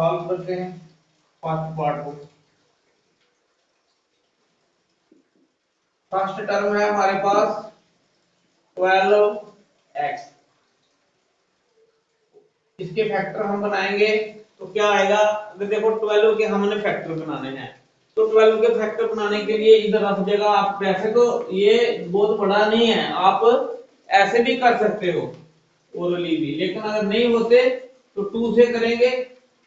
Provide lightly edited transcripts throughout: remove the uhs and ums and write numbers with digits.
Solve करते हैं first part को। फर्स्ट टर्म है हमारे पास 12x, इसके फैक्टर हम बनाएंगे तो क्या आएगा। अगर देखो 12 के हमने फैक्टर बनाने हैं तो 12 के फैक्टर बनाने के लिए इधर रख जगह आप, वैसे तो ये बहुत बड़ा नहीं है, आप ऐसे भी कर सकते हो ओरली भी, लेकिन अगर नहीं होते तो 2 से करेंगे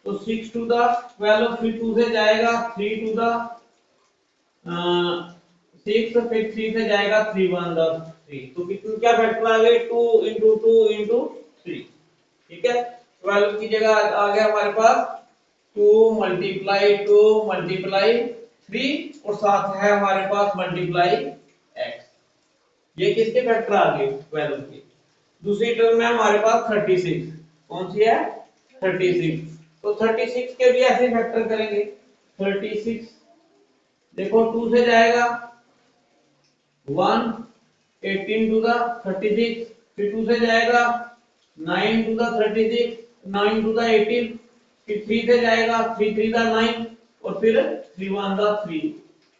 तो 6 टू द 12, फिर 2 से जाएगा 3 टू द 6, फिर 3 से जाएगा 3 1 द 3, तो कितने क्या फैक्टर आ गए 2 इंटू 2 इंटू 3। ठीक है, 12 की जगह आ गया हमारे पास 2 मल्टीप्लाई 2 मल्टीप्लाई 3 और साथ है हमारे पास मल्टीप्लाई x। ये किसके फैक्टर आ गए 12 के। दूसरी टर्म में हमारे पास 36, कौन सी है 36, तो 36 के भी ऐसे फैक्टर करेंगे। 36 देखो 2 से जाएगा 1, 18 टू द 36, फिर 2 से जाएगा 9 टू द 36, 9 टू द 18, फिर 3 से जाएगा 3 3 द 9 और फिर 3 1 द 3।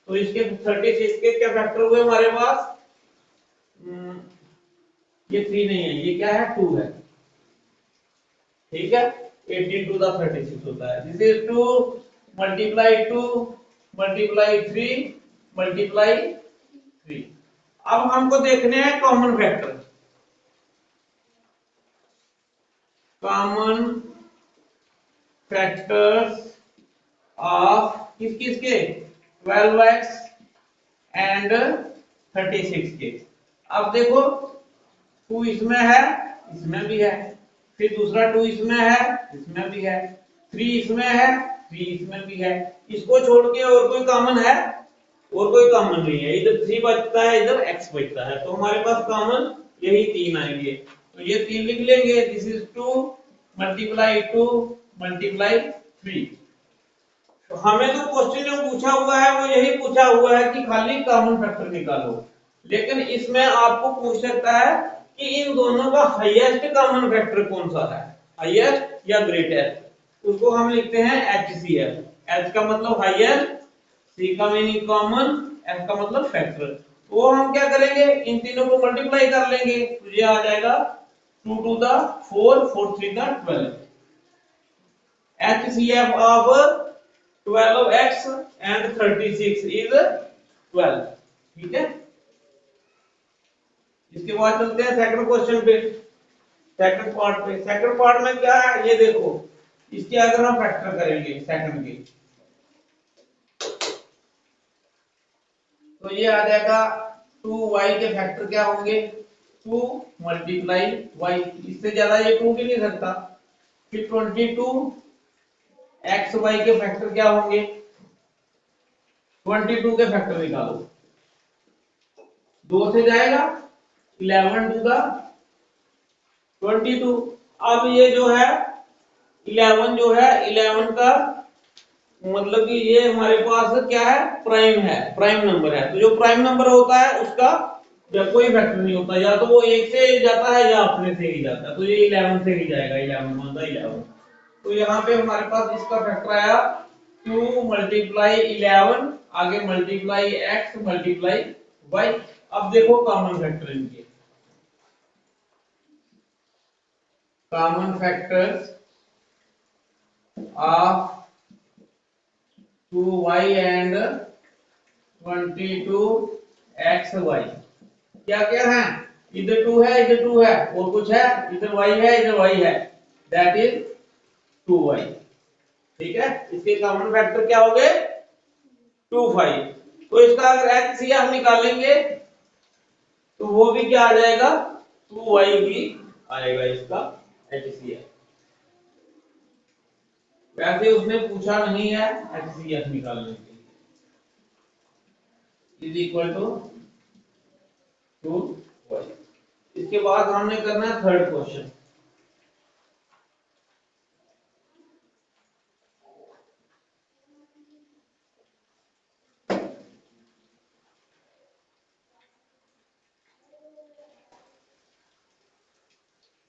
तो इसके 36 के क्या फैक्टर हुए हमारे पास, ये 3 नहीं है, ये क्या है 2 है। ठीक है, 18 टू द 36 होता है। This is 2 multiply 2 multiply 3 multiply 3। अब हमको देखने हैं common factor. Common factors of किस किस के 12x एंड 36 के। अब देखो 2 इसमें है, इसमें भी है, फिर दूसरा 2 इसमें है, इसमें भी है, 3 इसमें है, 3 इसमें भी है। इसको छोड़ के और कोई कॉमन है, और कोई कॉमन नहीं है। इधर 3 बचता है, इधर x बचता है, तो हमारे पास कॉमन यही 3 आएंगे। तो ये 3 लिख लेंगे। This is 2 multiply 2 multiply 3। तो हमें तो क्वेश्चन जो पूछा हुआ है वो यही पूछा हुआ है कि खाली कॉमन फैक्टर निकालो, लेकिन इसमें आपको पूछ सकता है कि इन दोनों का हाईएस्ट कॉमन फैक्टर कौन सा है, हाईएस्ट या ग्रेटेस्ट। उसको हम लिखते हैं HCF। H का मतलब हाईएस्ट, C का मीनिंग कॉमन, F का मतलब फैक्टर। वो हम क्या करेंगे, इन तीनों को मल्टीप्लाई कर लेंगे तो ये आ जाएगा 2 to the 4 4 3 the 12। HCF of 12x and 36 is 12। ठीक है, इसके बाद चलते हैं सेकंड क्वेश्चन पे, सेकंड पार्ट पे। सेकंड पार्ट में क्या है ये देखो, इसके अगर हम फैक्टर करेंगे सेकंड के तो ये आ जाएगा 2y के फैक्टर क्या होंगे 2 मल्टीप्लाई y, इससे ज्यादा ये 2 भी नहीं सकता। फिर 22 xy के फैक्टर क्या होंगे, 22 के फैक्टर निकालो, 2 से जाएगा 11 टू द 22। अब ये जो है 11 जो है 11 का मतलब कि ये हमारे पास क्या है, प्राइम नंबर है। तो जो प्राइम नंबर होता है उसका या कोई फैक्टर नहीं होता, या तो वो 1 से जाता है या अपने से ही जाता है, तो ये 11 से ही जाएगा, 11 वन द 11। तो यहाँ पे हमारे पास इसका फैक्टर आया 2 मल्टीप्लाई 11, आगे मल्टीप्लाई x मल्टीप्लाई y। अब देखो कॉमन फैक्टर इनके, common factors of 2y and 22xy क्या क्या है, इधर 2 है, इधर 2 है, और कुछ है, इधर y है, इधर y है, दैट इज 2y। ठीक है, इसके कॉमन फैक्टर क्या हो गए 2 5। तो इसका अगर HCF निकालेंगे तो वो भी क्या आ जाएगा 2y ही आएगा इसका HCF। वैसे उसने पूछा नहीं है HCF निकालने के लिए, इज इक्वल टू 2y। इसके बाद हमने करना है थर्ड क्वेश्चन।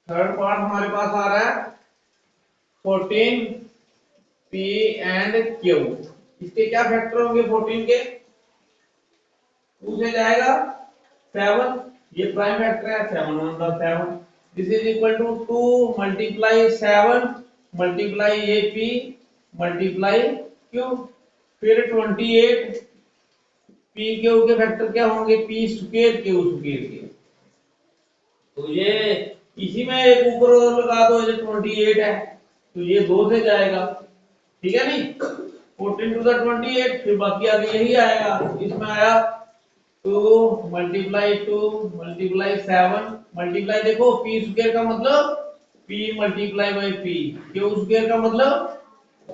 थर्ड पार्ट हमारे पास आ रहा है 14 P एंड Q। इसके क्या फैक्टर होंगे 14 के? 2 से जाएगा 7, ये प्राइम फैक्टर है, 7 1 the 7। This is equal to 2 multiply 7 multiply ये P मल्टीप्लाई Q, फिर 28 P Q के फैक्टर क्या होंगे? P स्क्वायर Q स्क्वायर के। तो ये इसी में एक ऊपर और लगा दो, ये 28 है तो ये 2 से जाएगा, ठीक है नहीं? 14 टू द 28, फिर बाकी आगे यही आएगा। इसमें आया 2 मल्टीप्लाई 2 मल्टीप्लाई 7 मल्टीप्लाई, देखो P स्क्वायर का मतलब P multiply by P, Q square का मतलब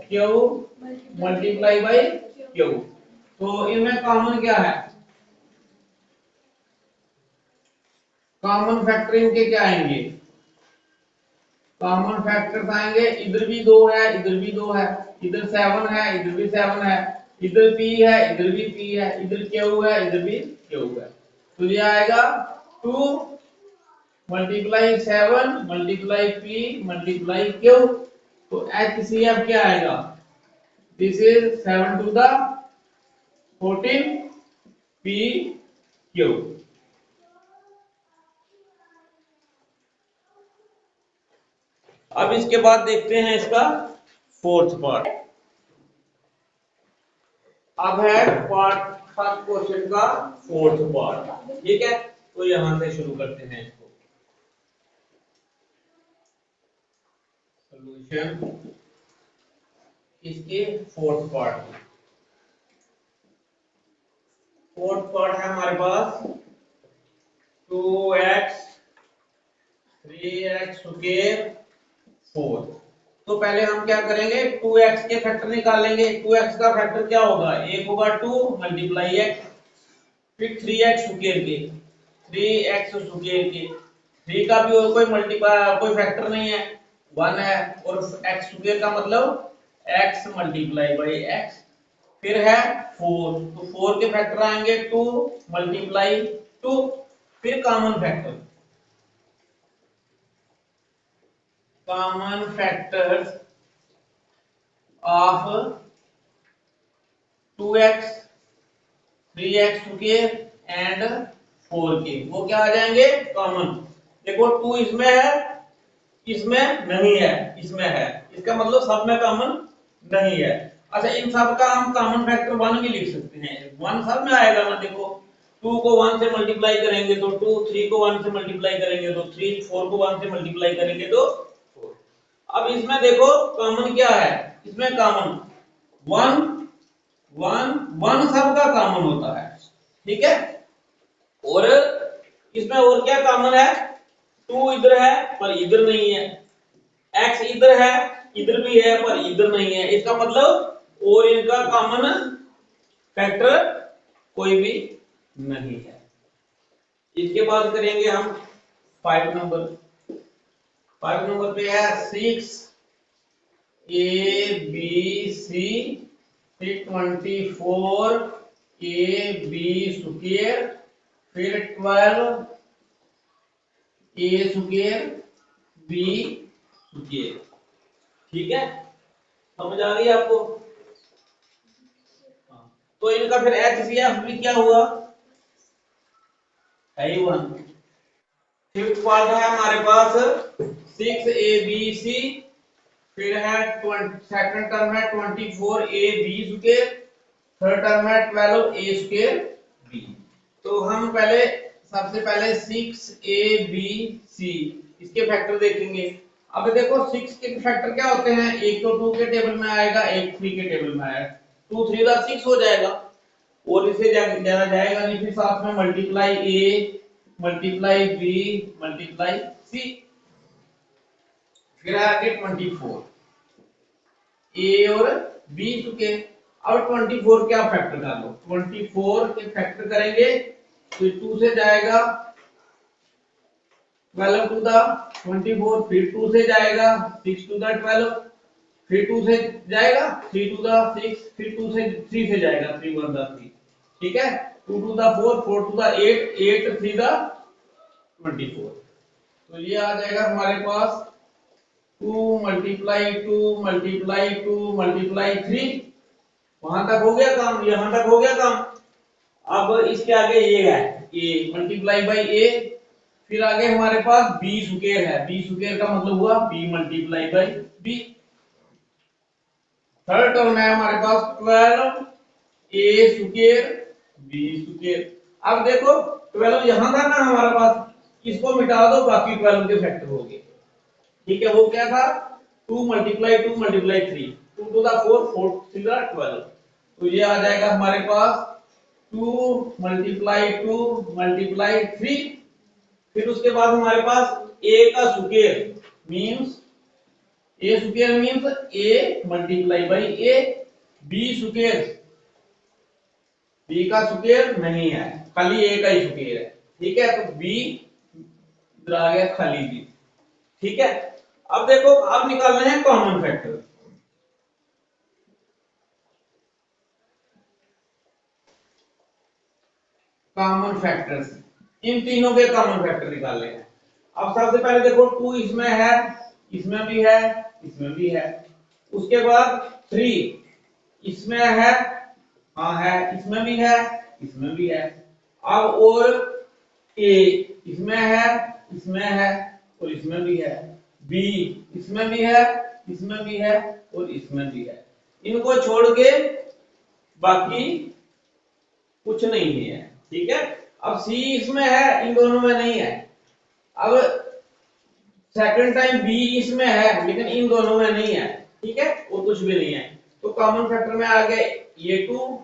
Q मल्टीप्लाई बाई Q। तो इनमें कॉमन क्या है? कॉमन फैक्टर इनके क्या आएंगे? कॉमन फैक्टर्स आएंगे, इधर भी 2 है, इधर भी 2 है, इधर 7 है, इधर भी 7 है, इधर P है, इधर भी P है, इधर Q है, इधर भी Q है। तो ये आएगा 2 multiply 7 multiply P multiply Q। तो HCF क्या आएगा? This is 7 to the 14 P Q। अब इसके बाद देखते हैं इसका फोर्थ पार्ट। अब है पार्ट फर्स्ट क्वेश्चन का फोर्थ पार्ट, ठीक है? तो यहां से शुरू करते हैं इसको। सॉल्यूशन इसके फोर्थ पार्ट की। फोर्थ पार्ट है हमारे पास 2x 3x स्क्वायर 4। तो पहले हम क्या करेंगे? 2x के फैक्टर निकालेंगे। 2x का फैक्टर क्या होगा? एक होगा 2 मल्टीप्लाई x, फिर 3x स्क्वायर के, 3x स्क्वायर के, 3 का भी और कोई मल्टीप्लाई कोई फैक्टर नहीं है, 1 है, और x स्क्वायर का मतलब x मल्टीप्लाई बाई x। फिर है 4, तो 4 के फैक्टर आएंगे 2 मल्टीप्लाई 2, फिर common factor, common factors of 2x 3x square and 4 के, वो क्या आ जाएंगे? कॉमन। देखो 2 इसमें है, इसमें नहीं है, इसमें है, इसका मतलब सब में कॉमन नहीं है। अच्छा, इन सब का हम कॉमन फैक्टर 1 भी लिख सकते हैं, 1 सब में आएगा ना। देखो 2 को 1 से मल्टीप्लाई करेंगे तो 2, 3 को 1 से मल्टीप्लाई करेंगे तो 3, 4 को 1 से मल्टीप्लाई करेंगे तो 4। अब इसमें देखो कॉमन क्या है? इसमें कॉमन 1 1 1 सब का कॉमन होता है, ठीक है? और इसमें और क्या कॉमन है? 2 इधर है पर इधर नहीं है, x इधर है, इधर भी है पर इधर नहीं है, इसका मतलब और इनका कॉमन फैक्टर कोई भी नहीं है। इसके बाद करेंगे हम 5 नंबर। 5 नंबर पे है 6 a b c, फिर 24 a b स्क्वायर, फिर 12 a स्क्वायर b स्क्वायर, ठीक है? समझ आ गई आपको? तो इनका फिर HCF भी क्या हुआ? है 1। फिफ्थ पार्ट है हमारे पास 6ABC, फिर है सेकंड टर्म है 24AB स्क्वायर, थर्ड टर्म है 12A स्क्वायर B। तो हम पहले सबसे पहले 6ABC इसके फैक्टर देखेंगे। अब देखो 6 के फैक्टर क्या होते हैं? एक तो 2 के टेबल में आएगा, एक 3 के टेबल में आएगा, 2 3 का 6 हो जाएगा, और इसे ज्यादा जाएगा नहीं, फिर साथ में multiply A multiply B multiply C, फिर आगे 24 A और B के। अब 24 क्या फैक्टर कर लो? 24 के फैक्टर करेंगे तो 2 से जाएगा 12 टू द 24, फिर 2 से जाएगा 6 टू द 12, फिर 2 से जाएगा 3 टू द 6, फिर 2 से 3 से जाएगा 3 1 द 3, ठीक है? 2 to the 4, 4 to the 8, 8 3 the 24। तो ये आ जाएगा हमारे पास 2 मल्टीप्लाई 2 मल्टीप्लाई 2 मल्टीप्लाई 3, वहां तक हो गया काम, यहां तक हो गया काम। अब इसके आगे ये है a मल्टीप्लाई बाई a, फिर आगे हमारे पास b स्क्वायर है, b स्क्वायर का मतलब हुआ b multiply by b। Third term है हमारे पास 12 a स्क्वायर b स्क्वायर। अब देखो 12 यहां था ना हमारे पास, इसको मिटा दो, बाकी 12 के फैक्टर हो गए। ठीक है, वो क्या था 2 मल्टीप्लाई 2 मल्टीप्लाई 3, 2 टू द 4, 4 3 12, तो ये आ जाएगा हमारे पास 2 मल्टीप्लाई 2 मल्टीप्लाई 3। फिर उसके बाद हमारे पास a का square means a square means a multiply by a, b square, b का स्क्वायर नहीं है, खाली a का ही स्क्वायर है। ठीक है, तो b इधर आ गया खाली b। ठीक है, अब देखो अब निकालने हैं कॉमन फैक्टर। कॉमन फैक्टर्स, इन तीनों के कॉमन फैक्टर निकालने हैं। अब सबसे पहले देखो 2 इसमें है, इसमें भी है, इसमें भी है। उसके बाद 3 इसमें है, हाँ है, इसमें भी है, इसमें भी है। अब और a इसमें है, इसमें है और इसमें भी है, b इसमें भी है, इसमें भी है और इसमें भी है। इनको छोड़ के बाकी कुछ नहीं है। ठीक है, अब सी इसमें है, इन दोनों में नहीं है। अब सेकंड टाइम बी इसमें है, लेकिन इन दोनों में नहीं है। ठीक है, और कुछ भी नहीं है, तो कॉमन फैक्टर में आ गए ये 2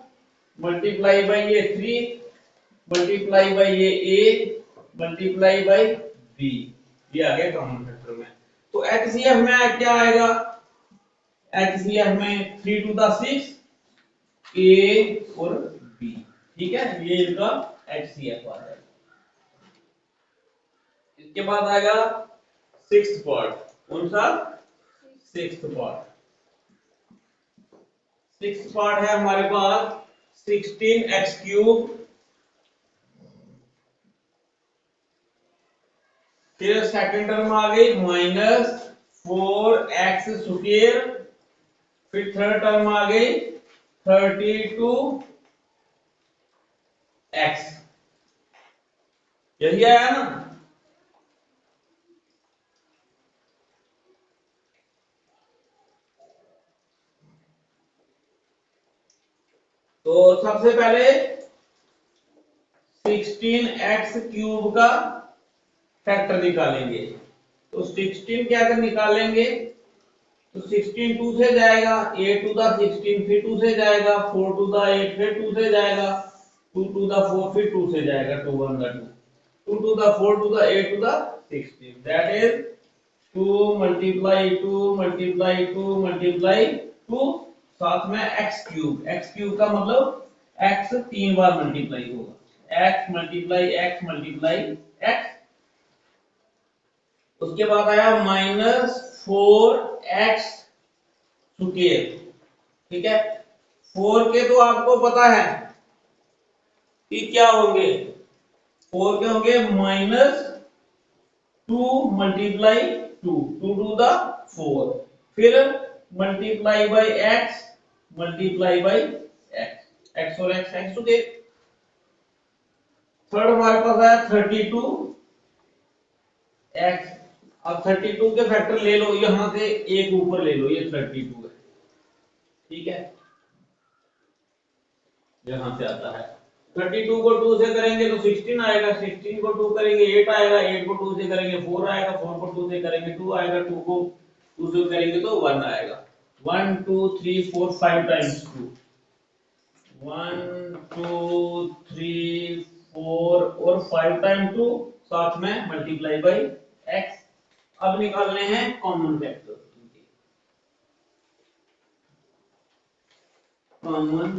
मल्टीप्लाई बाई ये 3 मल्टीप्लाई बाई ये ए मल्टीप्लाई बाई बी, ये आ गया कॉमन फैक्टर में। तो एचसीएफ में क्या आएगा, एचसीएफ में 3 टू द 6 ए और बी। ठीक है, ये इनका एचसीएफ आ जाएगा। इसके बाद आएगा सिक्स्थ पार्ट, कौन सा सिक्स्थ पार्ट। सिक्स्थ पार्ट है हमारे पास 16x क्यूब, फिर सेकंड टर्म आ गई -4x स्क्वायर, फिर थर्ड टर्म आ गई 32x, यही आया ना। तो सबसे पहले 16x क्यूब का फैक्टर निकालेंगे। तो 16 क्या कर निकालेंगे, तो 16 2 से जाएगा, 8 टू द 16 फिर 2 से जाएगा, 4 टू द 8 फिर 2 से जाएगा, 2 टू द 4 फिर 2 से जाएगा, 2 1 the 2, 2 to the 4 to the 8 to the 16, that is 2 multiply 2 multiply 2 multiply 2, साथ में x क्यूब, x क्यूब का मतलब x 3 बार मल्टीप्लाई होगा, x multiply x multiply x। उसके बाद आया -4x स्क्वायर। ठीक है, 4 के तो आपको पता है कि क्या होंगे, 4 के होंगे -2 मल्टीप्लाई 2, 2 टू द 4, फिर multiply by x multiply by x, x और x स्क्वायर। थर्ड हमारे पास आया 32x। अब 32 के फैक्टर ले लो, यहां से एक ऊपर ले लो, ये 32 है। ठीक है, यहां से आता है 32 को 2 से करेंगे तो 16 आएगा, 16 को 2 करेंगे 8 आएगा, 8 को 2 से करेंगे 4 आएगा, 4 को 2 से करेंगे 2 आएगा, 2 को 2 से करेंगे तो 1 आएगा। 1 2 3 4 5 टाइम्स 2, 1 2 3 4 और 5 टाइम 2, साथ में मल्टीप्लाई बाई x। अब निकालने हैं कॉमन फैक्टर। कॉमन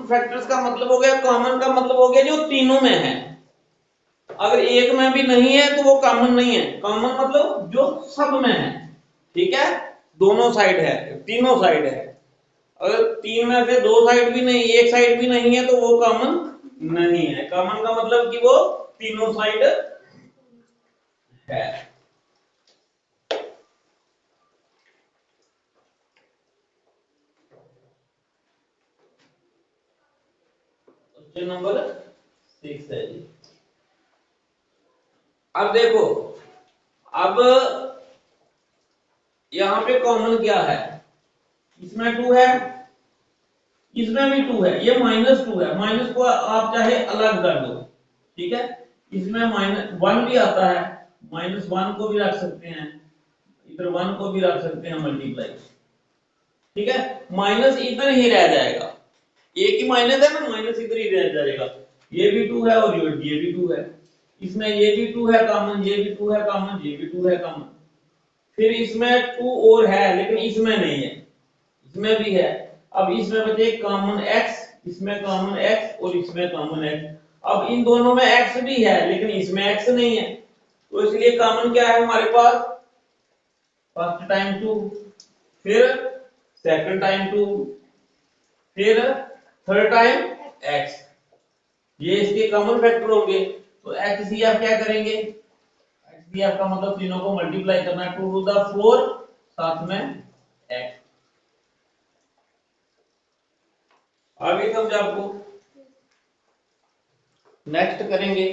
फैक्टर्स का मतलब हो गया, कॉमन का मतलब हो गया जो तीनों में है। अगर एक में भी नहीं है तो वो कॉमन नहीं है। कॉमन मतलब जो सब में है। ठीक है, दोनों साइड है, तीनों साइड है। अगर तीन में से 2 साइड भी नहीं, एक साइड भी नहीं है तो वो कॉमन नहीं है। कॉमन का मतलब कि वो तीनों साइड है। क्वेश्चन नंबर 6 है जी। अब देखो, अब यहां पे कॉमन क्या है, इसमें 2 है, इसमें भी 2 है, ये -2 है, माइनस को आप चाहे अलग कर दो, ठीक है। इसमें -1 भी आता है, -1 को भी रख सकते हैं, इधर 1 को भी रख सकते हैं मल्टीप्लाई, ठीक है। माइनस इधर ही रह जाएगा, एक ही माइनस है ना, माइनस इधर ही रह जाएगा। ये भी 2 है और ये भी 2 है, इसमें ये भी 2 है कॉमन, ये भी 2 है कॉमन, ये भी 2 है कॉमन। फिर इसमें 2 और है लेकिन इसमें नहीं है, इसमें भी है। अब इसमें बचे कॉमन x, इसमें कॉमन x और इसमें कॉमन x। अब इन दोनों में x भी है लेकिन इसमें x नहीं है, तो इसलिए कॉमन क्या है हमारे पास, फर्स्ट टाइम 2, फिर सेकंड टाइम 2, फिर थर्ड टाइम x, ये इसके कॉमन फैक्टर होंगे। तो HCF क्या करेंगे, HCF का मतलब तीनों को मल्टीप्लाई करना, 2 टू द 4 साथ में x। आगे समझा आपको, नेक्स्ट करेंगे।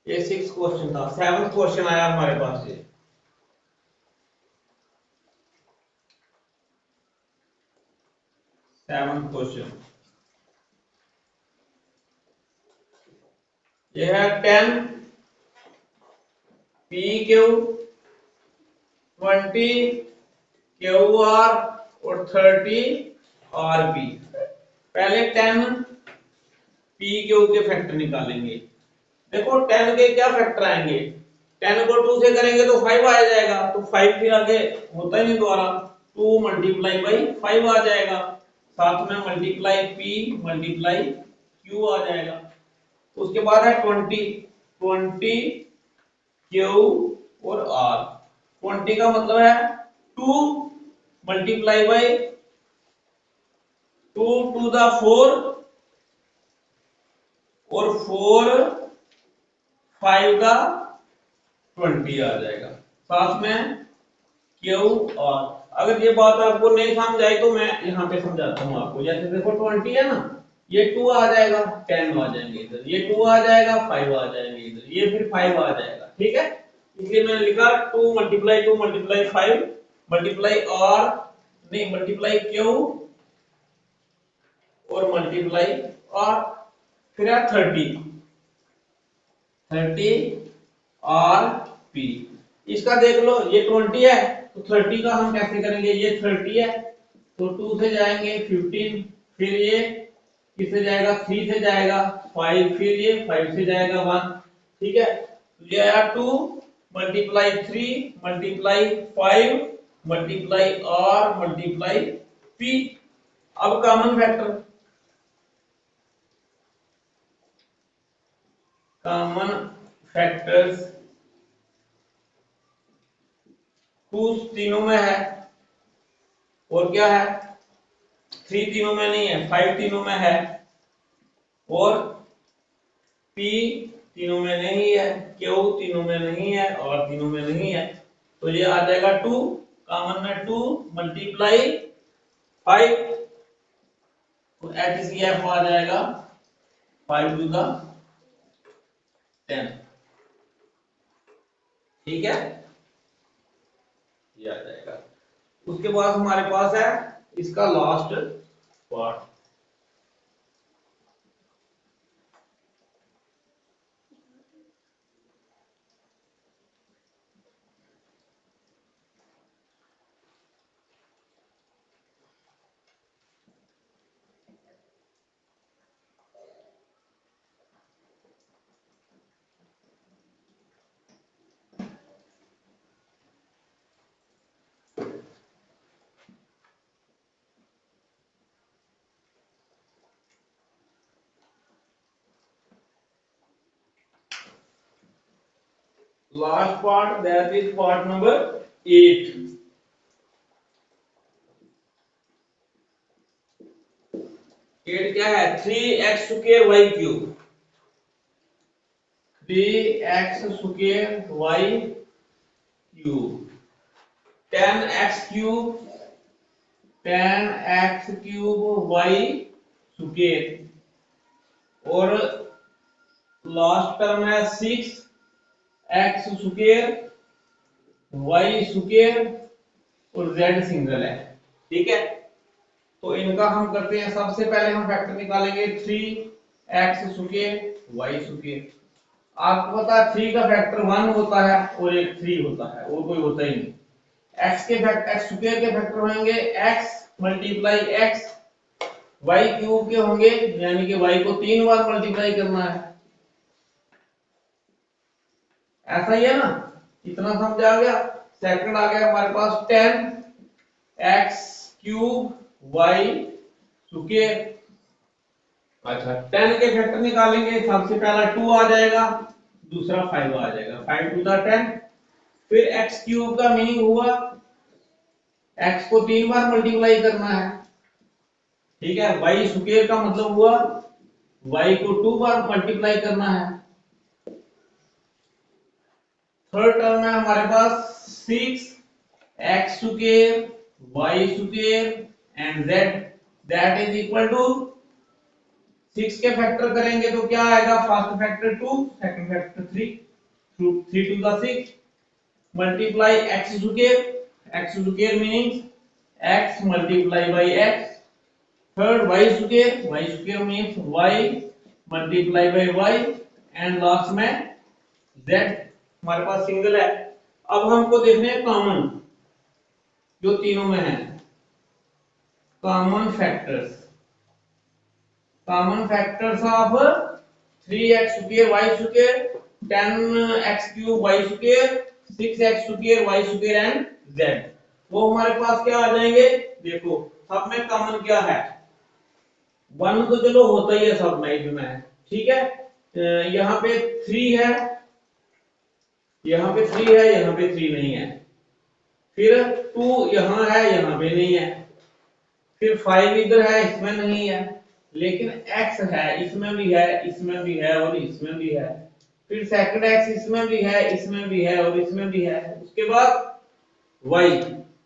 ये 6 क्वेश्चन था, 7th क्वेश्चन आया हमारे पास ये। 7th क्वेश्चन ये है 10 पी क्यू 20 क्यू आर और 30 आर पी। पहले 10 पी क्यू के फैक्टर निकालेंगे। देखो 10 के क्या फैक्टर आएंगे, 10 को 2 से करेंगे तो 5 आ जाएगा, तो 5 फिर आगे होता ही नहीं दोबारा, 2 मल्टीप्लाई बाई 5 आ जाएगा, साथ में मल्टीप्लाई पी मल्टीप्लाई क्यू आ जाएगा। उसके बाद है 20 क्यू और आर। 20 का मतलब है 2 मल्टीप्लाई बाई 2 टू द 4 और 4 5 का 20 आ जाएगा, साथ में क्यू और। अगर ये बात आपको नहीं समझ आई तो मैं यहाँ पे समझाता हूँ आपको। जैसे देखो 20 है ना, ये 2 आ जाएगा, 10 आ जाएंगे इधर, ये 2 आ जाएगा, 5 आ जाएंगे इधर, ये फिर 5 आ जाएगा, ठीक है। इसलिए मैंने लिखा 2 मल्टीप्लाई 5 मल्टीप्लाई आर, नहीं मल्टीप्लाई क्यू और मल्टीप्लाई आर, फिर है 30 आर पी। इसका देख लो, ये 20 है तो 30 का हम कैसे करेंगे, ये 30 है तो 2 से जाएंगे 15, फिर ये किससे जाएगा, 3 से जाएगा 5, फिर ये 5 से जाएगा 1, ठीक है। तो ये आया 2 multiply 3 multiply 5 multiply R multiply P. अब कॉमन फैक्टर, कॉमन फैक्टर्स 2 तीनों में है, और क्या है 3 तीनों में नहीं है, 5 तीनों में है, और P तीनों में नहीं है, Q तीनों में नहीं है, और तीनों में नहीं है। तो ये आ जाएगा 2, कॉमन में 2 मल्टीप्लाई 5, तो HCF आ जाएगा 5 टू द 10, ठीक है, ये आ जाएगा। उसके बाद हमारे पास है इसका last part. Last part that is part number 8। 8 क्या है? 3x square y cube, 3x square y cube, 10x cube, 10x cube y square, और लास्ट टर्म है 6x स्क्वायर y स्क्वायर और z सिंगल है। ठीक है, तो इनका हम करते हैं। सबसे पहले हम फैक्टर निकालेंगे 3x स्क्वायर y स्क्वायर। आपको पता है 3 का फैक्टर 1 होता है और एक 3 होता है, और कोई होता ही नहीं। x के फैक्टर, x स्क्वायर के फैक्टर होंगे x multiply x, y cube के होंगे, यानी कि y को 3 बार मल्टीप्लाई करना है। ऐसा ही है ना, इतना समझ आ गया। सेकंड आ गया हमारे पास 10x क्यूब y स्क्वायर। अच्छा, 10 के फैक्टर निकालेंगे। सबसे पहला 2 आ जाएगा, दूसरा 5 आ जाएगा, 5 टू द 10। फिर x क्यूब का मीनिंग हुआ x को 3 बार मल्टीप्लाई करना है। ठीक है, y स्क्वायर का मतलब हुआ y को 2 बार मल्टीप्लाई करना है। थर्ड टर्म है हमारे पास 6x square y square and z, that is equal to 6 के फैक्टर करेंगे तो क्या आएगा? First factor 2, second factor 3, 3 to the 6 multiply x square, x square meaning x multiply by x। Third y square means y multiply by y, and last में z हमारे पास single है। अब हमको देखने हैं कॉमन, जो तीनों में है, common factors. Common factors of 3x square y square, 10x cube y square, 6x square y square and z, वो हमारे पास क्या आ जाएंगे? देखो सब में कॉमन क्या है? 1 तो चलो होता ही है सब में इसमें। ठीक है, यहाँ पे 3 है, यहाँ पे 3 है, यहाँ पे 3 नहीं है। फिर 2 यहाँ है, यहाँ पे नहीं है। फिर 5 इधर है, इसमें नहीं है। लेकिन x है, इसमें भी है, इसमें भी है और इसमें भी है। फिर सेकंड x इसमें भी है, इसमें भी है और इसमें भी है। उसके बाद y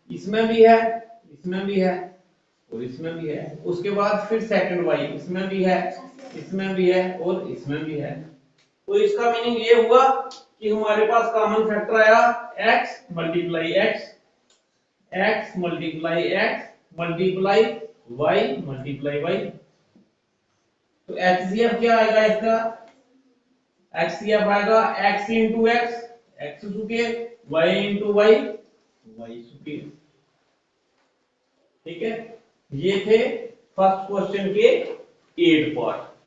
इसमें भी है, इसमें भी है और इसमें भी है। उसके बाद फिर सेकंड y इसमें भी है, इसमें भी है और इसमें भी है। तो इसका मीनिंग ये हुआ कि हमारे पास कॉमन फैक्टर आया x multiply x, x multiply x multiply y multiply y। तो HCF क्या आएगा इसका? HCF आएगा x into X, X square, y into Y, Y square. ठीक है, ये थे फर्स्ट क्वेश्चन के 8 पार्ट।